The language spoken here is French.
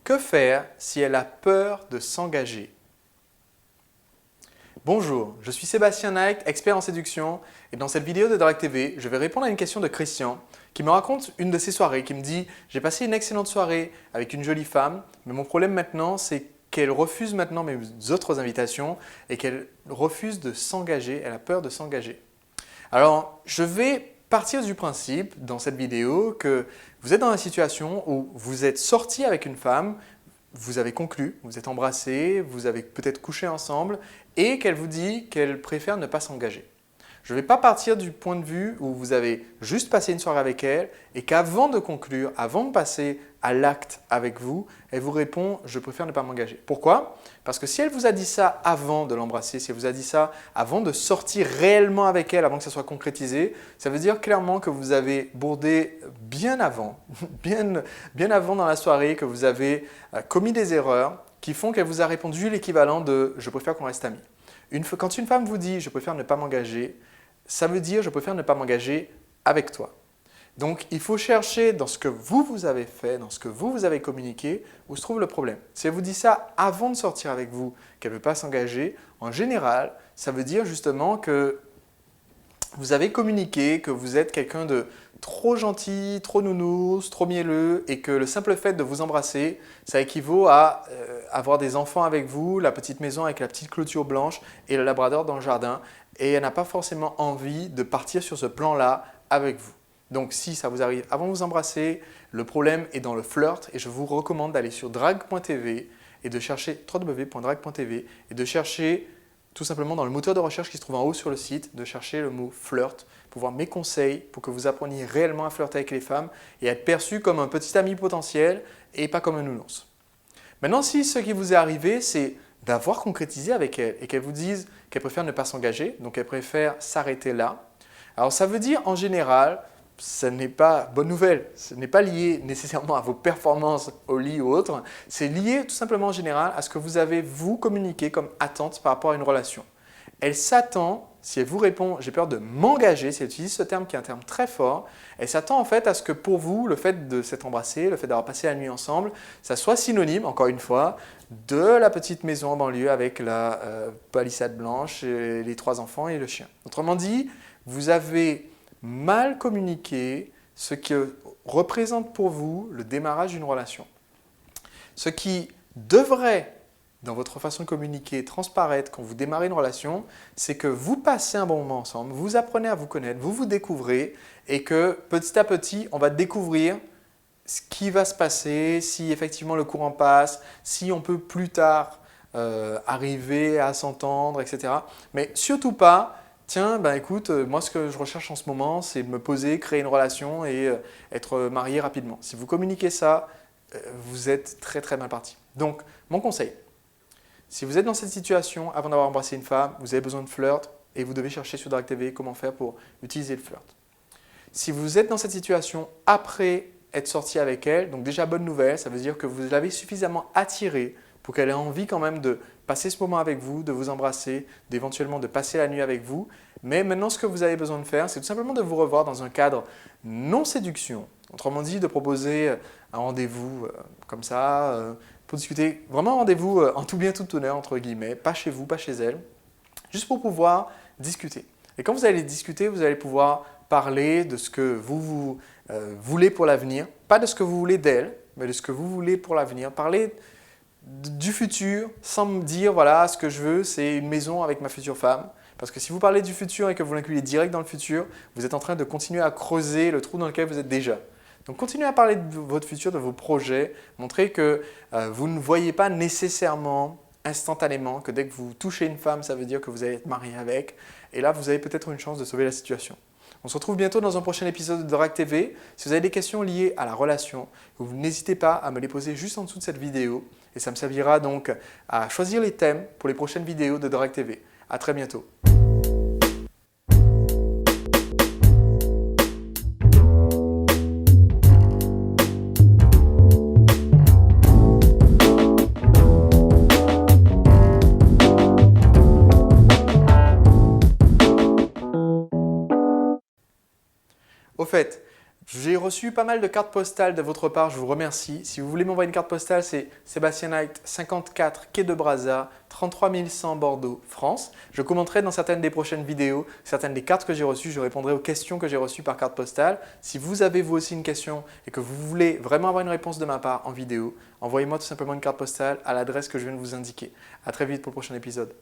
Que faire si elle a peur de s'engager? Bonjour, je suis Sébastien Naik, expert en séduction, et dans cette vidéo de Direct TV, je vais répondre à une question de Christian qui me raconte une de ses soirées, qui me dit « J'ai passé une excellente soirée avec une jolie femme, mais mon problème maintenant, c'est qu'elle refuse maintenant mes autres invitations et qu'elle refuse de s'engager, elle a peur de s'engager. » Alors, je vais partir du principe dans cette vidéo que vous êtes dans une situation où vous êtes sorti avec une femme, vous avez conclu, vous êtes embrassés, vous avez peut-être couché ensemble et qu'elle vous dit qu'elle préfère ne pas s'engager. Je ne vais pas partir du point de vue où vous avez juste passé une soirée avec elle et qu'avant de conclure, avant de passer à l'acte avec vous, elle vous répond « je préfère ne pas m'engager ». Pourquoi? Parce que si elle vous a dit ça avant de l'embrasser, si elle vous a dit ça avant de sortir réellement avec elle, avant que ça soit concrétisé, ça veut dire clairement que vous avez bourdé bien avant, bien avant dans la soirée, que vous avez commis des erreurs qui font qu'elle vous a répondu l'équivalent de « je préfère qu'on reste amis ». Quand une femme vous dit « je préfère ne pas m'engager », ça veut dire « je préfère ne pas m'engager avec toi ». Donc, il faut chercher dans ce que vous avez fait, dans ce que vous avez communiqué, où se trouve le problème. Si elle vous dit ça avant de sortir avec vous, qu'elle ne veut pas s'engager, en général, ça veut dire justement que vous avez communiqué, que vous êtes quelqu'un de trop gentil, trop nounours, trop mielleux et que le simple fait de vous embrasser, ça équivaut à avoir des enfants avec vous, la petite maison avec la petite clôture blanche et le labrador dans le jardin et elle n'a pas forcément envie de partir sur ce plan-là avec vous. Donc si ça vous arrive avant de vous embrasser, le problème est dans le flirt et je vous recommande d'aller sur drague.tv et de chercher www.drague.tv et de chercher tout simplement dans le moteur de recherche qui se trouve en haut sur le site, de chercher le mot flirt pour voir mes conseils pour que vous appreniez réellement à flirter avec les femmes et être perçu comme un petit ami potentiel et pas comme un nounours. Maintenant, si ce qui vous est arrivé, c'est d'avoir concrétisé avec elle et qu'elle vous dise qu'elle préfère ne pas s'engager, donc elle préfère s'arrêter là, alors ça veut dire en général, ce n'est pas bonne nouvelle, ce n'est pas lié nécessairement à vos performances au lit ou autre, c'est lié tout simplement en général à ce que vous avez vous communiqué comme attente par rapport à une relation. Elle s'attend, si elle vous répond « j'ai peur de m'engager », si elle utilise ce terme qui est un terme très fort, elle s'attend en fait à ce que pour vous, le fait de s'être embrassé, le fait d'avoir passé la nuit ensemble, ça soit synonyme, encore une fois, de la petite maison en banlieue avec la palissade blanche, et les 3 enfants et le chien. Autrement dit, vous avez mal communiquer ce qui représente pour vous le démarrage d'une relation. Ce qui devrait, dans votre façon de communiquer, transparaître quand vous démarrez une relation, c'est que vous passez un bon moment ensemble, vous apprenez à vous connaître, vous vous découvrez et que petit à petit, on va découvrir ce qui va se passer, si effectivement le courant passe, si on peut plus tard arriver à s'entendre, etc. Mais surtout pas tiens, ben écoute, moi ce que je recherche en ce moment, c'est de me poser, créer une relation et être marié rapidement. Si vous communiquez ça, vous êtes très très mal parti. Donc, mon conseil, si vous êtes dans cette situation, avant d'avoir embrassé une femme, vous avez besoin de flirt et vous devez chercher sur Direct TV comment faire pour utiliser le flirt. Si vous êtes dans cette situation après être sorti avec elle, donc déjà bonne nouvelle, ça veut dire que vous l'avez suffisamment attirée pour qu'elle ait envie quand même de passer ce moment avec vous, de vous embrasser, d'éventuellement de passer la nuit avec vous. Mais maintenant, ce que vous avez besoin de faire, c'est tout simplement de vous revoir dans un cadre non séduction. Autrement dit, de proposer un rendez-vous comme ça, pour discuter, vraiment un rendez-vous en tout bien, tout honneur, entre guillemets, pas chez vous, pas chez elle, juste pour pouvoir discuter. Et quand vous allez discuter, vous allez pouvoir parler de ce que vous voulez pour l'avenir, pas de ce que vous voulez d'elle, mais de ce que vous voulez pour l'avenir. Parler du futur sans me dire voilà ce que je veux c'est une maison avec ma future femme parce que si vous parlez du futur et que vous l'incluez direct dans le futur, vous êtes en train de continuer à creuser le trou dans lequel vous êtes déjà. Donc continuez à parler de votre futur, de vos projets, montrez que vous ne voyez pas nécessairement instantanément que dès que vous touchez une femme, ça veut dire que vous allez être marié avec et là vous avez peut-être une chance de sauver la situation. On se retrouve bientôt dans un prochain épisode de Direct TV. Si vous avez des questions liées à la relation, vous n'hésitez pas à me les poser juste en dessous de cette vidéo et ça me servira donc à choisir les thèmes pour les prochaines vidéos de Direct TV. À très bientôt. Au fait, j'ai reçu reçu pas mal de cartes postales de votre part, je vous remercie. Si vous voulez m'envoyer une carte postale, c'est Sebastianite 54 Quai de Brazza, 33 100 Bordeaux, France. Je commenterai dans certaines des prochaines vidéos, certaines des cartes que j'ai reçues, je répondrai aux questions que j'ai reçues par carte postale. Si vous avez vous aussi une question et que vous voulez vraiment avoir une réponse de ma part en vidéo, envoyez-moi tout simplement une carte postale à l'adresse que je viens de vous indiquer. À très vite pour le prochain épisode.